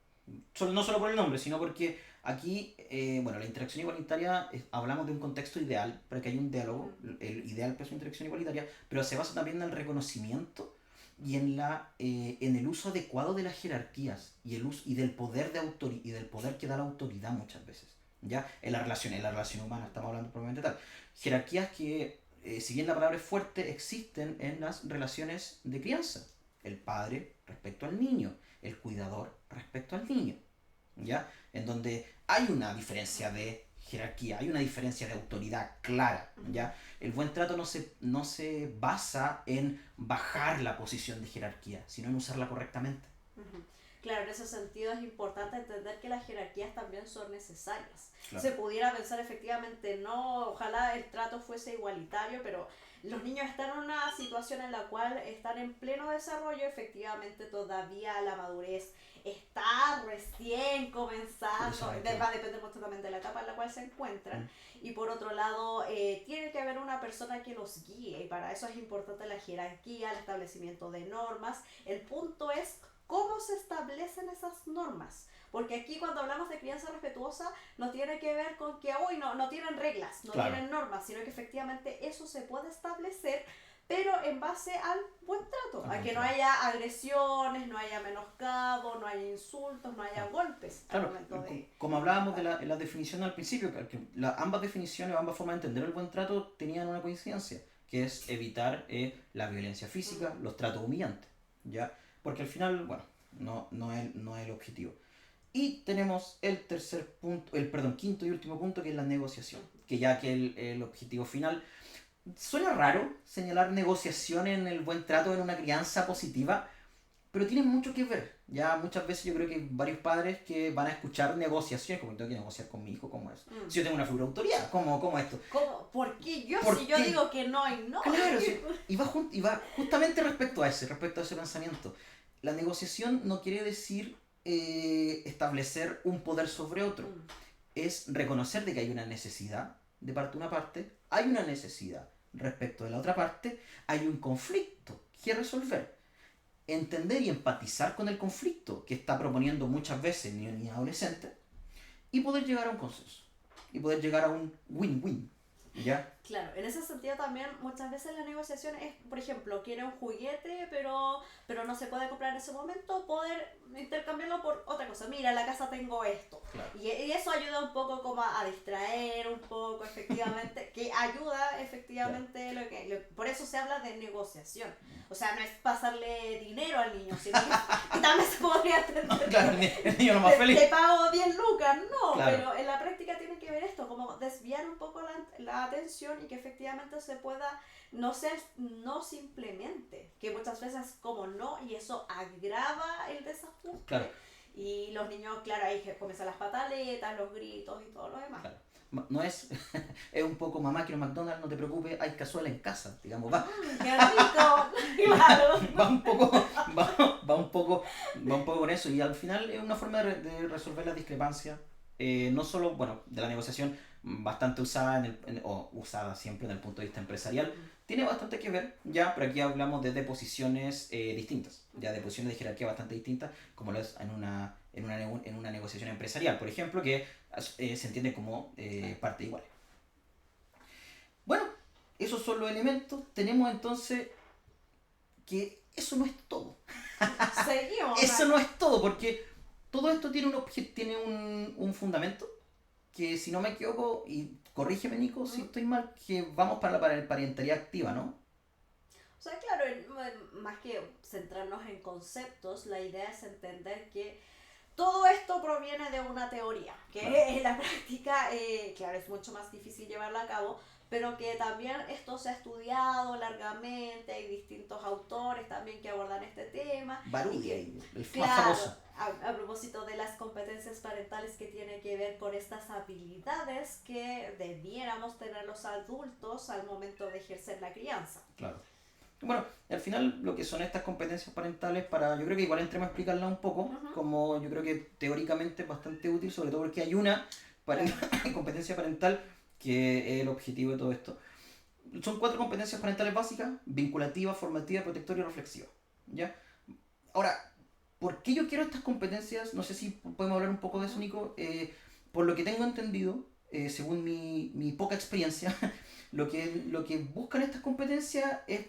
No solo por el nombre, sino porque aquí, la interacción igualitaria, hablamos de un contexto ideal, para que haya un diálogo, el ideal para su interacción igualitaria, pero se basa también en el reconocimiento y en el uso adecuado de las jerarquías y del poder y del poder que da la autoridad muchas veces, ¿ya? En la relación humana, estamos hablando probablemente tal. Jerarquías que, si bien la palabra es fuerte, existen en las relaciones de crianza. El padre respecto al niño, el cuidador respecto al niño, ¿ya? En donde hay una diferencia de jerarquía, hay una diferencia de autoridad clara, ¿ya? El buen trato no se basa en bajar la posición de jerarquía, sino en usarla correctamente. Claro, en ese sentido es importante entender que las jerarquías también son necesarias. Claro. Se pudiera pensar efectivamente, no, ojalá el trato fuese igualitario, pero los niños están en una situación en la cual están en pleno desarrollo, efectivamente todavía la madurez está recién comenzando, va a depender mucho también de la etapa en la cual se encuentran, y por otro lado tiene que haber una persona que los guíe, y para eso es importante la jerarquía, el establecimiento de normas. El punto es cómo se establecen esas normas, porque aquí cuando hablamos de crianza respetuosa no tiene que ver con que hoy no tienen reglas, no tienen normas, sino que efectivamente eso se puede establecer, pero en base al buen trato, a que no haya agresiones, no haya menoscabo, no haya insultos, no haya golpes. Claro, como hablábamos de la definición al principio, que ambas definiciones, ambas formas de entender el buen trato tenían una coincidencia, que es evitar la violencia física, los tratos humillantes, ¿ya? Porque al final, no es el objetivo. Y tenemos el quinto y último punto, que es la negociación, que el objetivo final. Suena raro señalar negociación en el buen trato en una crianza positiva, pero tiene mucho que ver. Ya muchas veces yo creo que hay varios padres que van a escuchar negociaciones, como tengo que negociar con mi hijo, ¿cómo es? Si yo tengo una figura de autoridad, ¿cómo esto? ¿Por qué yo? Si yo digo que no y no. Claro, sí. Y va justamente respecto a ese pensamiento. La negociación no quiere decir establecer un poder sobre otro. Es reconocer de que hay una necesidad de parte de una parte, hay una necesidad respecto de la otra parte, hay un conflicto que resolver. Entender y empatizar con el conflicto que está proponiendo muchas veces el niño y adolescente y poder llegar a un consenso. Y poder llegar a un win-win. ¿Ya? Claro, en ese sentido también muchas veces la negociación es, por ejemplo, quiere un juguete pero no se puede comprar en ese momento, poder intercambiarlo por otra cosa. Mira, en la casa tengo esto. Claro. Y eso ayuda un poco como a distraer un poco, efectivamente, que ayuda efectivamente, claro. Por eso se habla de negociación. O sea, no es pasarle dinero al niño, sino que también se podría entender. No, claro, el niño lo más feliz. Te pago 10 lucas, no, claro. Pero en la práctica tiene que ver esto, como desviar un poco la atención y que efectivamente se pueda no simplemente, que muchas veces como no, y eso agrava el desajuste. Claro. Y los niños, claro, ahí comienzan las pataletas, los gritos y todo lo demás. Claro. No es un poco mamá, quiero McDonald's, no te preocupes, hay cazuela en casa, digamos, va. ¡Qué rico! Claro. va un poco con eso, y al final es una forma de resolver las discrepancias, no solo, de la negociación bastante usada usada siempre desde el punto de vista empresarial, Tiene bastante que ver, ya, pero aquí hablamos de posiciones distintas, ya de posiciones de jerarquía bastante distintas, como lo es en una negociación empresarial, por ejemplo, que se entiende como parte igual. Bueno, esos son los elementos. Tenemos entonces que eso no es todo. Seguimos. Eso no es todo, porque todo esto tiene un fundamento que, si no me equivoco, y corrígeme Nico si estoy mal, que vamos para la parentalidad activa, ¿no? O sea, claro, más que centrarnos en conceptos, la idea es entender que todo esto proviene de una teoría, que Claro. en la práctica, claro, es mucho más difícil llevarla a cabo, pero que también esto se ha estudiado largamente, hay distintos autores también que abordan este tema. Barudi, el más Claro, famoso. a propósito de las competencias parentales que tiene que ver con estas habilidades que debiéramos tener los adultos al momento de ejercer la crianza. Claro. Bueno, al final lo que son estas competencias parentales, yo creo que igual entremos a explicarla un poco, como yo creo que teóricamente es bastante útil, sobre todo porque hay una competencia parental que es el objetivo de todo esto. Son 4 competencias parentales básicas: vinculativa, formativa, protectora y reflexiva, ¿ya? Ahora, ¿por qué yo quiero estas competencias? No sé si podemos hablar un poco de eso, Nico. Por lo que tengo entendido, según mi poca experiencia, lo que buscan estas competencias es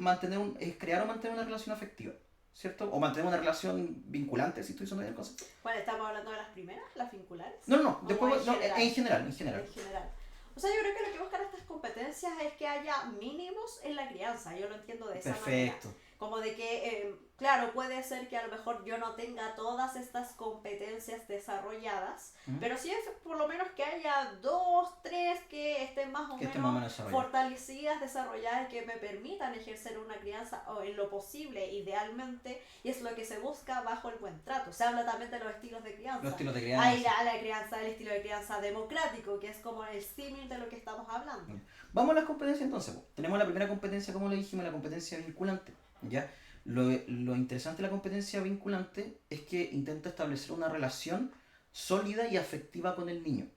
crear o mantener una relación afectiva, ¿cierto? O mantener una relación vinculante, si estoy usando bien el concepto. Bueno, ¿estamos hablando de las primeras, las vinculares? No, ¿O después, en general? en general. En general. O sea, yo creo que lo que buscan estas competencias es que haya mínimos en la crianza. Yo lo entiendo de esa manera. Perfecto. Como de que, claro, puede ser que a lo mejor yo no tenga todas estas competencias desarrolladas, pero sí es por lo menos que haya 2, 3 que estén más o menos fortalecidas, desarrolladas, que me permitan ejercer una crianza en lo posible, idealmente, y es lo que se busca bajo el buen trato. Se habla también de los estilos de crianza. Los estilos de crianza. Hay la crianza, el estilo de crianza democrático, que es como el símil de lo que estamos hablando. Vamos a las competencias entonces. Tenemos la primera competencia, como le dijimos, la competencia vinculante. ¿Ya? Lo interesante de la competencia vinculante es que intenta establecer una relación sólida y afectiva con el niño,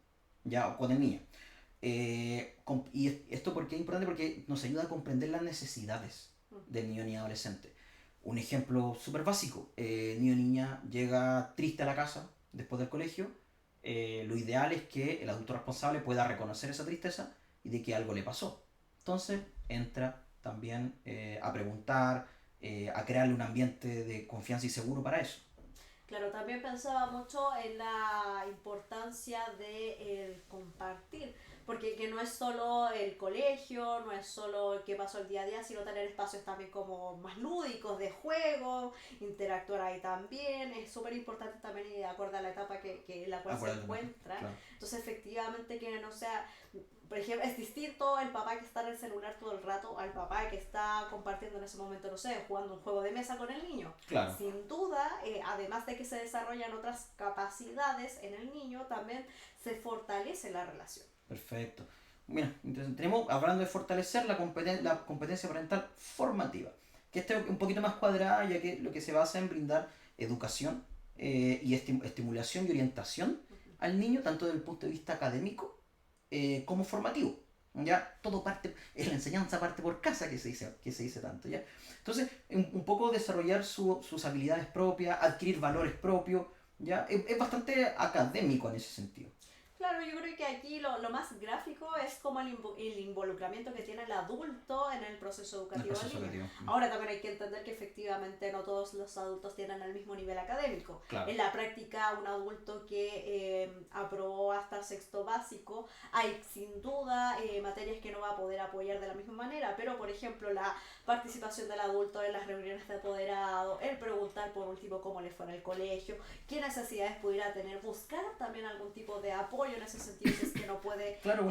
¿ya? O con el niño. Y esto porque es importante, porque nos ayuda a comprender las necesidades del niño ni adolescente. Un ejemplo súper básico: niño o niña llega triste a la casa después del colegio. Lo ideal es que el adulto responsable pueda reconocer esa tristeza y de que algo le pasó. Entonces entra también a preguntar, a crearle un ambiente de confianza y seguro para eso. Claro, también pensaba mucho en la importancia de compartir, porque que no es solo el colegio, no es solo qué pasó el día a día, sino tener espacios también como más lúdicos, de juego, interactuar ahí también. Es súper importante también, y de acuerdo a la etapa en la cual se encuentra. Claro. Entonces, efectivamente, que no sea... Por ejemplo, es distinto el papá que está en el celular todo el rato al papá que está compartiendo en ese momento, no sé, jugando un juego de mesa con el niño. Claro. Sin duda, además de que se desarrollan otras capacidades en el niño, también se fortalece la relación. Perfecto. Mira, entonces tenemos, hablando de fortalecer la competencia parental formativa, que esta es un poquito más cuadrada, ya que lo que se basa en brindar educación y estimulación y orientación al niño, tanto desde el punto de vista académico como formativo. Ya todo parte, es la enseñanza parte por casa, que se dice tanto, ¿ya? Entonces, un poco desarrollar sus habilidades propias, adquirir valores propios, ¿ya? Es bastante académico en ese sentido. Claro, yo creo que aquí lo más gráfico es como el involucramiento que tiene el adulto en el proceso educativo del niño. Ahora también hay que entender que efectivamente no todos los adultos tienen el mismo nivel académico. Claro. En la práctica, un adulto que aprobó hasta sexto básico, hay sin duda materias que no va a poder apoyar de la misma manera, pero por ejemplo la participación del adulto en las reuniones de apoderado, el preguntar por último cómo le fue en el colegio, qué necesidades pudiera tener, buscar también algún tipo de apoyo en ese sentido, si es que no puede... Claro,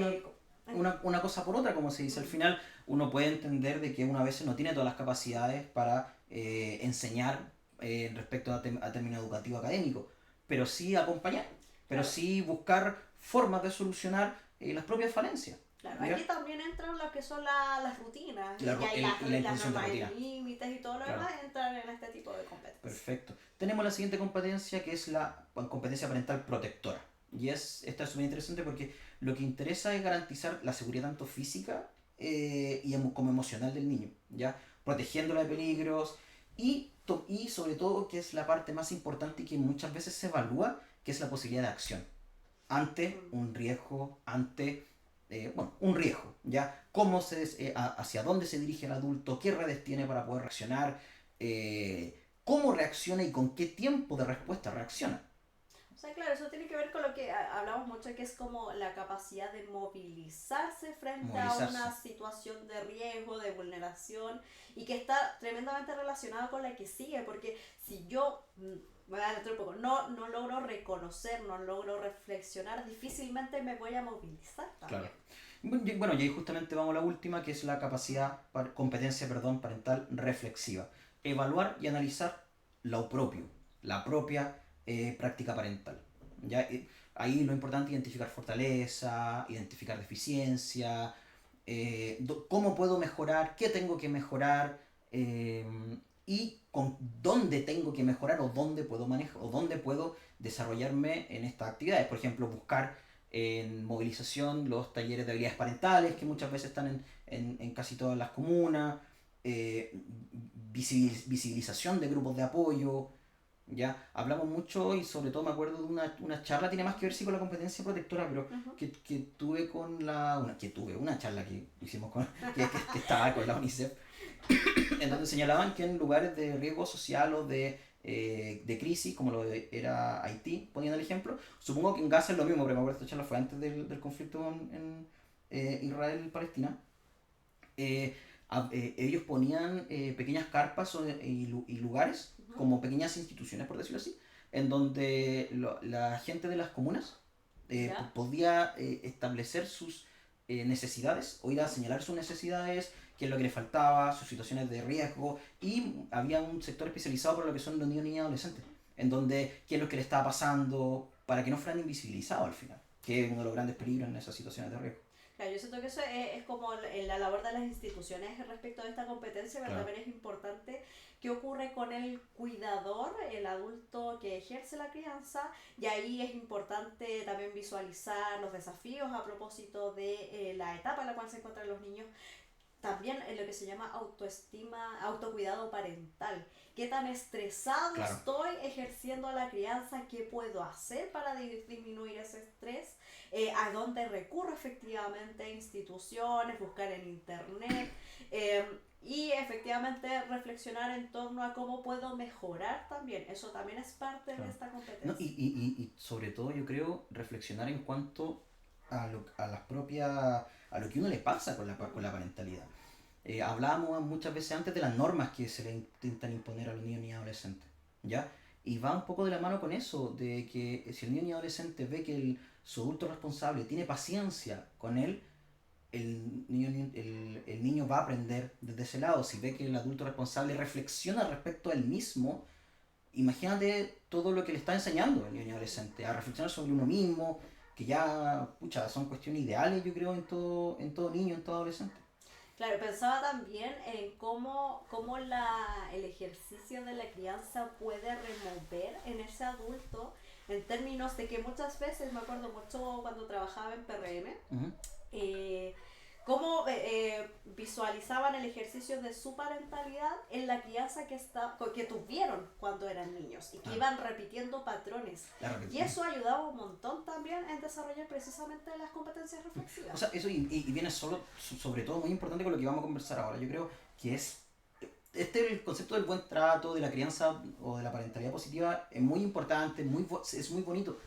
una cosa por otra, como se dice. Al final uno puede entender de que uno a veces no tiene todas las capacidades para enseñar respecto a término educativo académico, pero sí acompañar, pero sí buscar formas de solucionar las propias falencias. Claro, aquí también entran lo que son las rutinas, las normas de límites y todo lo demás entran en este tipo de competencias. Perfecto. Tenemos la siguiente competencia, que es la competencia parental protectora. Y esta es muy interesante porque lo que interesa es garantizar la seguridad tanto física como emocional del niño, ¿ya? Protegiéndolo de peligros y sobre todo, que es la parte más importante y que muchas veces se evalúa, que es la posibilidad de acción ante un riesgo, un riesgo, ¿ya? Hacia dónde se dirige el adulto, qué redes tiene para poder reaccionar, cómo reacciona y con qué tiempo de respuesta reacciona. O sea, claro, eso tiene que ver con lo que hablamos mucho, que es como la capacidad de movilizarse frente a una situación de riesgo, de vulneración, y que está tremendamente relacionado con la que sigue, porque si yo, me voy a adelantar un poco, no logro reconocer, no logro reflexionar, difícilmente me voy a movilizar también. Claro. Bueno, y ahí justamente vamos a la última, que es la competencia parental reflexiva. Evaluar y analizar lo propio, la propia práctica parental. ¿Ya? Ahí lo importante es identificar fortaleza, identificar deficiencia, cómo puedo mejorar, qué tengo que mejorar, y con dónde tengo que mejorar o dónde puedo manejar o dónde puedo desarrollarme en estas actividades. Por ejemplo, buscar en movilización los talleres de habilidades parentales, que muchas veces están en casi todas las comunas, visibilización de grupos de apoyo. Ya hablamos mucho y sobre todo me acuerdo de una charla, tiene más que ver sí con la competencia protectora, pero que tuve con una charla que hicimos que estaba con la UNICEF, en donde señalaban que en lugares de riesgo social o de crisis, como lo era Haití, poniendo el ejemplo, supongo que en Gaza es lo mismo, pero me acuerdo que esta charla fue antes del conflicto en Israel-Palestina. Ellos ponían pequeñas carpas y lugares, como pequeñas instituciones, por decirlo así, en donde la gente de las comunas podía establecer sus necesidades o ir a señalar sus necesidades, qué es lo que les faltaba, sus situaciones de riesgo, y había un sector especializado para lo que son los niños, niñas y adolescentes, en donde qué es lo que les estaba pasando, para que no fueran invisibilizados al final, que es uno de los grandes peligros en esas situaciones de riesgo. Claro, yo siento que eso es como la labor de las instituciones respecto a esta competencia, pero también es importante qué ocurre con el cuidador, el adulto que ejerce la crianza, y ahí es importante también visualizar los desafíos a propósito de la etapa en la cual se encuentran los niños. También en lo que se llama autoestima, autocuidado parental. ¿Qué tan estresado estoy ejerciendo la crianza? ¿Qué puedo hacer para disminuir ese estrés? ¿A dónde recurro efectivamente? A instituciones, buscar en internet. Y efectivamente reflexionar en torno a cómo puedo mejorar también. Eso también es parte de esta competencia. No, y sobre todo yo creo reflexionar en cuanto a lo que uno le pasa con la parentalidad. Hablábamos muchas veces antes de las normas que se le intentan imponer a los niños y adolescentes, ¿ya? Y va un poco de la mano con eso, de que si el niño y adolescente ve que su adulto responsable tiene paciencia con él, el niño va a aprender desde ese lado. Si ve que el adulto responsable reflexiona respecto a él mismo, imagínate todo lo que le está enseñando el niño y adolescente, a reflexionar sobre uno mismo, que ya, son cuestiones ideales, yo creo, en todo niño, en todo adolescente. Claro, pensaba también en cómo el ejercicio de la crianza puede remover en ese adulto, en términos de que muchas veces, me acuerdo mucho cuando trabajaba en PRM, cómo visualizaban el ejercicio de su parentalidad en la crianza que tuvieron cuando eran niños y que iban repitiendo patrones. Y eso ayudaba un montón también en desarrollar precisamente las competencias reflexivas. O sea, eso y viene sobre todo muy importante con lo que vamos a conversar ahora. Yo creo que es el concepto del buen trato, de la crianza o de la parentalidad positiva es muy importante, es muy bonito,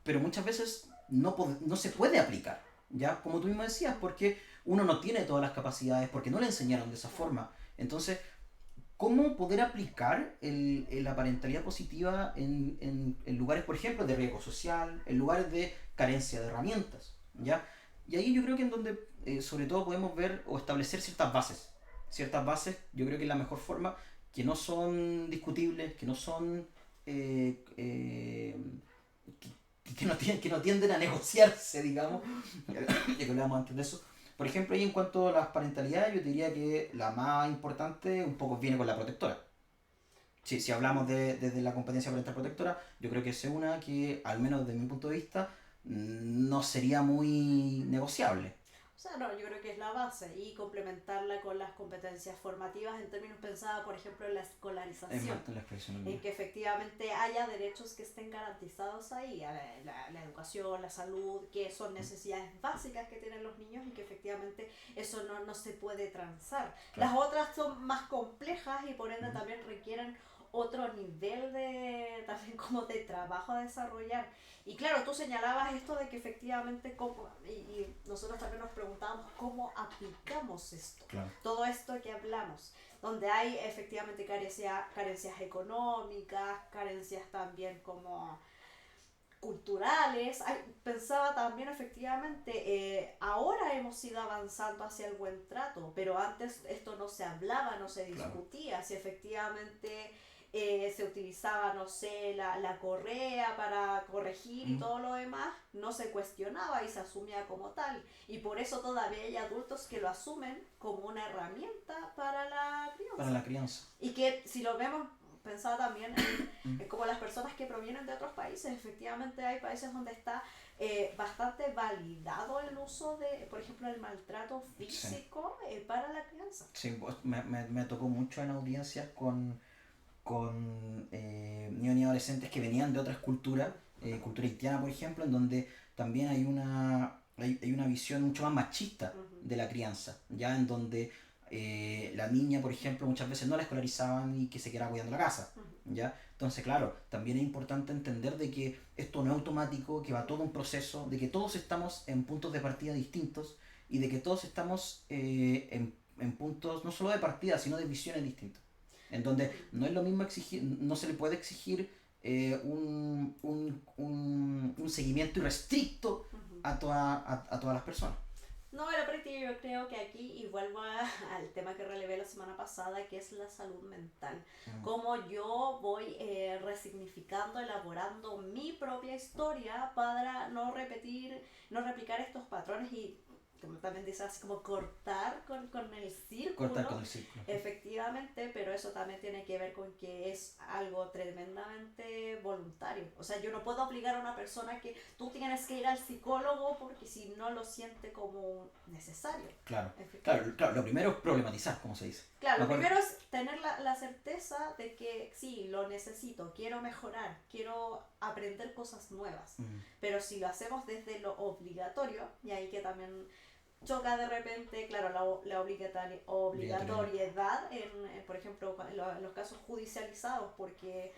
pero muchas veces no se puede aplicar, ¿ya? Como tú mismo decías, porque uno no tiene todas las capacidades, porque no le enseñaron de esa forma. Entonces, ¿cómo poder aplicar la parentalidad positiva en lugares, por ejemplo, de riesgo social, en lugares de carencia de herramientas, ¿ya? Y ahí yo creo que en donde sobre todo podemos ver o establecer ciertas bases, yo creo que es la mejor forma, que no son discutibles, que no son que no tienden a negociarse, digamos, ya que hablábamos antes de eso. Por ejemplo, ahí en cuanto a las parentalidades, yo diría que la más importante un poco viene con la protectora. Si hablamos desde la competencia parental protectora, yo creo que es una que, al menos desde mi punto de vista, no sería muy negociable. O sea, no, yo creo que es la base y complementarla con las competencias formativas en términos pensados, por ejemplo, en la escolarización. La expresión. En que efectivamente haya derechos que estén garantizados ahí, a la educación, la salud, que son necesidades básicas que tienen los niños y que efectivamente eso no se puede transar. Claro. Las otras son más complejas y por ende también requieren otro nivel también como de trabajo a desarrollar. Y claro, tú señalabas esto de que efectivamente, y nosotros también nos preguntábamos cómo aplicamos esto, Claro. todo esto que hablamos, donde hay efectivamente carencias económicas, carencias también como culturales. Pensaba también efectivamente, ahora hemos ido avanzando hacia el buen trato, pero antes esto no se hablaba, no se discutía, si efectivamente se utilizaba, no sé, la correa para corregir y todo lo demás, no se cuestionaba y se asumía como tal. Y por eso todavía hay adultos que lo asumen como una herramienta para la crianza. Para la crianza. Y que si lo vemos, pensaba también en como las personas que provienen de otros países, efectivamente hay países donde está bastante validado el uso de, por ejemplo, el maltrato físico para la crianza. Sí, pues, me tocó mucho en audiencias con niños y adolescentes que venían de otras culturas, cultura haitiana por ejemplo, en donde también hay una visión mucho más machista de la crianza, ya en donde la niña, por ejemplo, muchas veces no la escolarizaban y que se quedara cuidando la casa, ¿ya? Entonces, claro, también es importante entender de que esto no es automático, que va todo un proceso, de que todos estamos en puntos de partida distintos y de que todos estamos en puntos no solo de partida, sino de visiones distintas. En donde no es lo mismo exigir, no se le puede exigir un seguimiento irrestricto a todas las personas. No, pero yo creo que aquí, y vuelvo al tema que relevé la semana pasada, que es la salud mental. Cómo yo voy resignificando, elaborando mi propia historia para no replicar estos patrones y, como también dice, así como cortar con el círculo. Cortar con el círculo. Efectivamente, pero eso también tiene que ver con que es algo tremendamente voluntario. O sea, yo no puedo obligar a una persona que tú tienes que ir al psicólogo porque si no lo siente como necesario. Claro. Lo primero es problematizar, como se dice. Claro, lo primero es tener la certeza de que sí, lo necesito, quiero mejorar, quiero aprender cosas nuevas. Pero si lo hacemos desde lo obligatorio, y ahí que también choca de repente, claro, la obligatoriedad por ejemplo, en los casos judicializados, porque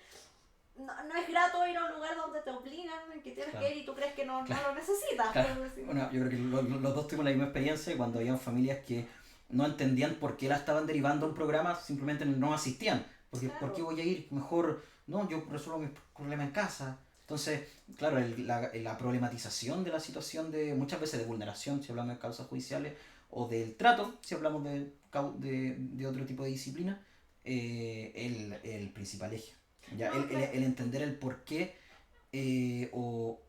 no es grato ir a un lugar donde te obligan, en que tienes que ir y tú crees que no lo necesitas. Claro. Bueno, yo creo que los dos tuvimos la misma experiencia cuando habían familias que no entendían por qué la estaban derivando a un programa, simplemente no asistían. Porque, Claro. ¿por qué voy a ir? Mejor, no, yo resuelvo mis problemas en casa. Entonces, claro, la problematización de la situación de muchas veces de vulneración, si hablamos de causas judiciales, o del trato, si hablamos de otro tipo de disciplina, el principal eje. ¿Ya? El entender el por qué o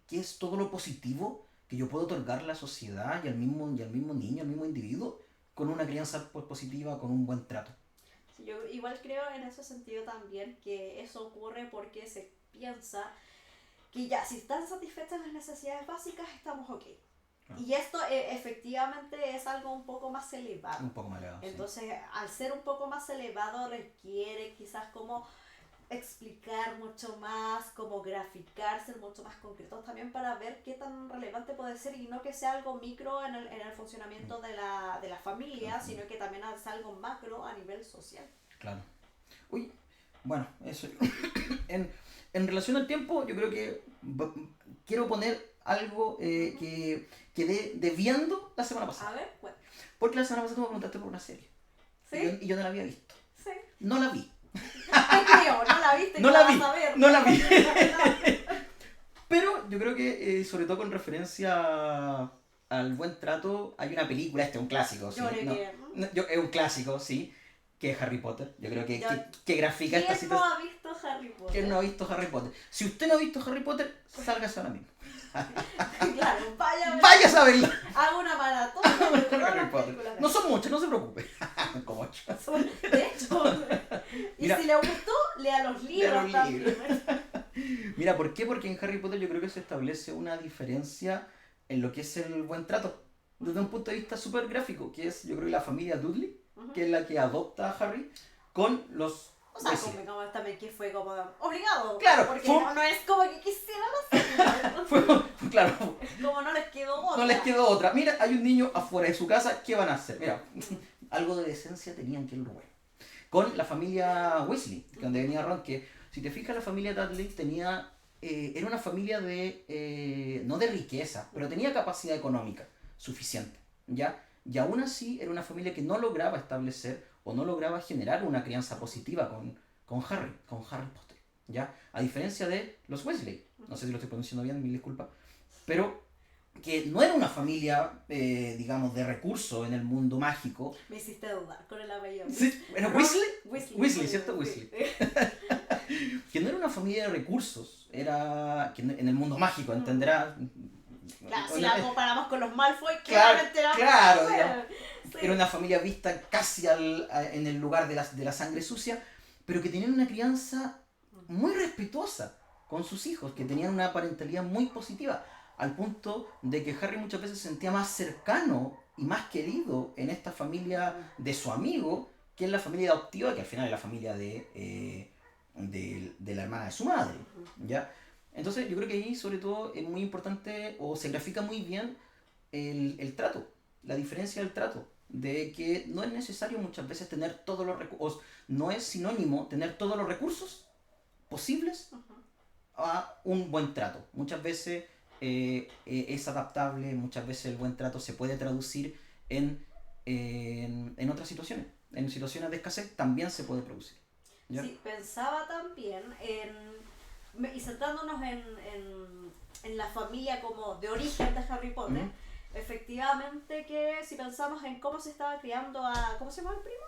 qué es todo lo positivo que yo puedo otorgarle a la sociedad y al mismo niño, al mismo individuo, con una crianza positiva, con un buen trato. Sí, yo igual creo en ese sentido también que eso ocurre porque se piensa que ya, si están satisfechas las necesidades básicas, estamos ok. Y esto efectivamente es algo un poco más elevado. Un poco más elevado. Entonces, al ser un poco más elevado, requiere quizás como explicar mucho más, como graficar, ser mucho más concretos también para ver qué tan relevante puede ser y no que sea algo micro en el funcionamiento de la familia, sino que también es algo macro a nivel social. Claro. Uy, bueno, eso. En relación al tiempo, yo creo que quiero poner algo que quedé debiendo la semana pasada. A ver, bueno. Porque la semana pasada tú me preguntaste por una serie. ¿Sí? Y yo no la había visto. Sí. No la vi. Te creo, no la viste y No no la la vi, vas a ver. no la vi. Pero yo creo que, sobre todo con referencia al buen trato, hay una película, este es un clásico, ¿sí? Es un clásico, sí, que es Harry Potter. Yo creo que grafica esta ¿Quién no situación. ha visto Harry Potter? ¿Quién no ha visto Harry Potter? Si usted no ha visto Harry Potter, sálgase ahora mismo. Claro, Vaya a verla. haga una maratón de todas Harry las Potter. películas. No son muchas, no se preocupe. Como 8. De hecho, y Mira, si le gustó, lea los libros también. Mira, ¿por qué? Porque en Harry Potter yo creo que se establece una diferencia en lo que es el buen trato, desde un punto de vista súper gráfico, que es, yo creo, la familia Dudley, que es la que adopta a Harry con los O sea, Weasley. como también que fue como obligado. Claro, porque fue- no es como que quisieran hacerlo. Claro, Como no les quedó otra. no les quedó otra. Mira, hay un niño afuera de su casa, ¿qué van a hacer? Mira, algo de decencia tenían que ir bueno. Con la familia Weasley, donde venía Ron, que si te fijas, la familia Dudley tenía, era una familia de, no de riqueza, pero tenía capacidad económica suficiente, ¿ya? Y aún así era una familia que no lograba establecer o no lograba generar una crianza positiva con Harry Potter, ¿ya? A diferencia de los Weasley, no sé si lo estoy pronunciando bien, mil disculpas, pero que no era una familia, digamos, de recursos en el mundo mágico. Me hiciste dudar con el apellido. Sí, ¿era Weasley? Weasley. Weasley, ¿cierto? Sí. Weasley. Que no era una familia de recursos, era que en el mundo mágico, entenderás. Claro, si la comparamos con los Malfoy, Claro, claramente era... claro, digamos. Sí. Era una familia vista casi en el lugar de la sangre sucia, pero que tenían una crianza muy respetuosa con sus hijos, que tenían una parentalidad muy positiva, al punto de que Harry muchas veces se sentía más cercano y más querido en esta familia de su amigo que en la familia adoptiva, que al final es la familia de la hermana de su madre, ¿ya? Entonces yo creo que ahí sobre todo es muy importante, o se grafica muy bien el trato, la diferencia del trato, de que no es necesario muchas veces tener todos los recursos, no es sinónimo tener todos los recursos posibles a un buen trato. Muchas veces es adaptable, muchas veces el buen trato se puede traducir en otras situaciones. En situaciones de escasez también se puede producir, ¿ya? Sí, pensaba también y centrándonos en la familia como de origen de Harry Potter, efectivamente que si pensamos en cómo se estaba criando a... ¿Cómo se llama el primo?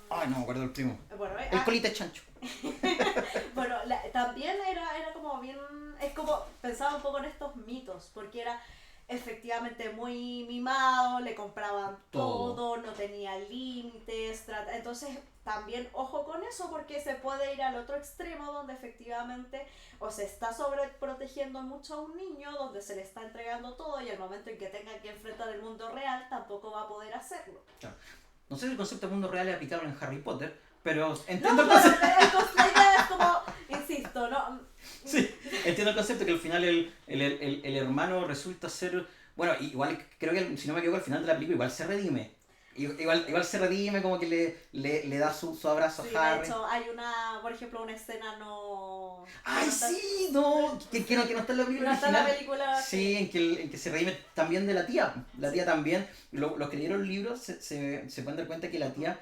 Ay, no me acuerdo del primo. Bueno, El colita de chancho. bueno, también era como bien... Es como pensaba un poco en estos mitos, porque era efectivamente muy mimado, le compraban todo, no tenía límites, entonces también ojo con eso, porque se puede ir al otro extremo donde efectivamente o se está sobreprotegiendo mucho a un niño, donde se le está entregando todo y al momento en que tenga que enfrentar el mundo real tampoco va a poder hacerlo. Claro. No sé si el concepto de mundo real es aplicable en Harry Potter, pero No, entiendo el pero concepto. la idea es como, insisto, ¿no? Sí, entiendo el concepto que al final el hermano resulta ser... Bueno, igual creo que, si no me equivoco, al final de la película igual se redime. Igual se redime, como que le da su abrazo Sí, a Harry. de hecho, hay por ejemplo, una escena no... ¡Ay, no está- sí! No, que no está en la película No está en la original. película. Sí, en que se redime también de la tía. La tía también. Los que leyeron el libro se pueden dar cuenta que la tía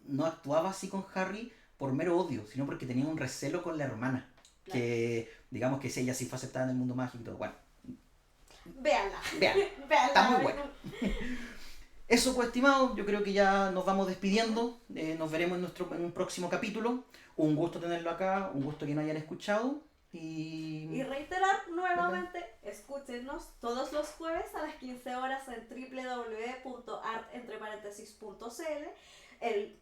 no actuaba así con Harry por mero odio, sino porque tenía un recelo con la hermana. Claro. Que, digamos que si ella sí fue aceptada en el mundo mágico y todo. Bueno, Véanla. vean. Véanla. Está muy buena. Eso pues, estimados, yo creo que ya nos vamos despidiendo. Nos veremos en un próximo capítulo. Un gusto tenerlo acá, un gusto que nos hayan escuchado. Y reiterar nuevamente, escúchenos todos los jueves a las 15 horas en www.artentreparéntesis.cl. El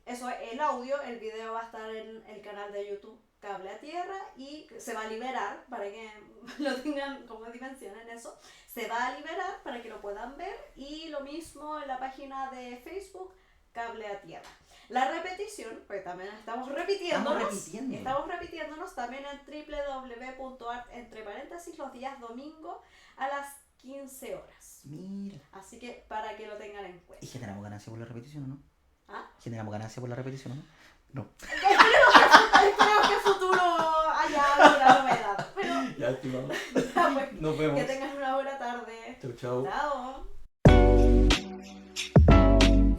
audio, el video va a estar en el canal de YouTube Cable a Tierra y se va a liberar para que lo tengan como dimensionen eso. Se va a liberar para que lo puedan ver y lo mismo en la página de Facebook Cable a Tierra. La repetición, pues también estamos repitiéndonos también en www.artentreparéntesis los días domingo a las 15 horas. Mira. Así que para que lo tengan en cuenta. ¿Y generamos ganancia por la repetición o no? ¿Ah? ¿Generamos ganancia por la repetición o no? No. Esperemos que el futuro haya alguna novedad. Pero Ya, estimado. ya, pues, Nos vemos. que tengan una buena tarde. Chau, chau. Chao.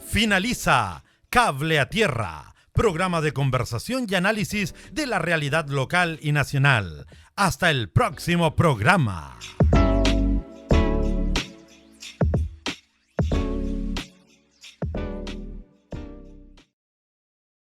Finaliza Cable a Tierra, programa de conversación y análisis de la realidad local y nacional. Hasta el próximo programa.